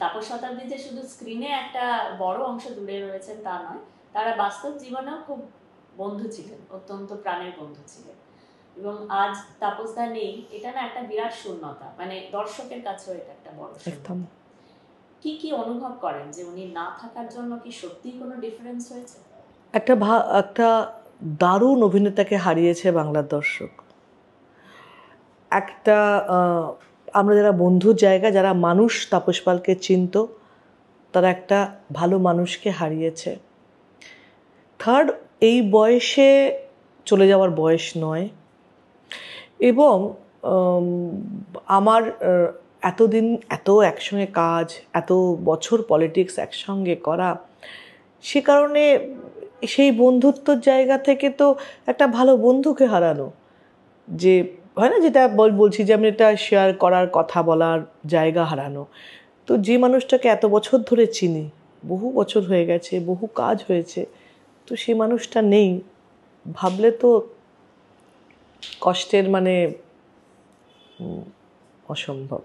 তাপস শতাব্দী যে শুধু স্ক্রিনে একটা বড় অংশ দূরে রয়েছেন তা নয়, তারা বাস্তব জীবনেও খুব বন্ধু ছিলেন, অত্যন্ত প্রাণের বন্ধু ছিলেন। এবং আজ তাপসদা নেই, এটা না একটা বিরাট শূন্যতা, মানে দর্শকের কাছেও এটা একটা বড় শূন্যতা। কি কি অনুভব করেন যে উনি না থাকার জন্য কি সত্যিই কোনো ডিফারেন্স হয়েছে? একটা দারুণ অভিনেতাকে হারিয়েছে বাংলার দর্শক। একটা আমরা যারা বন্ধুর জায়গা, যারা মানুষ তাপস পালকে চিনত, তারা একটা ভালো মানুষকে হারিয়েছে। থার্ড, এই বয়সে চলে যাওয়ার বয়স নয়। এবং আমার এতদিন এত একসঙ্গে কাজ, এত বছর পলিটিক্স একসঙ্গে করা, সে কারণে সেই বন্ধুত্বর জায়গা থেকে তো একটা ভালো বন্ধুকে হারানো, যে হয় না, যেটা বলছি যে আমি এটা শেয়ার করার, কথা বলার জায়গা হারানো। তো যে মানুষটাকে এত বছর ধরে চিনি, বহু বছর হয়ে গেছে, বহু কাজ হয়েছে, তো সেই মানুষটা নেই, ভাবলে তো কষ্টের মানে অসম্ভব।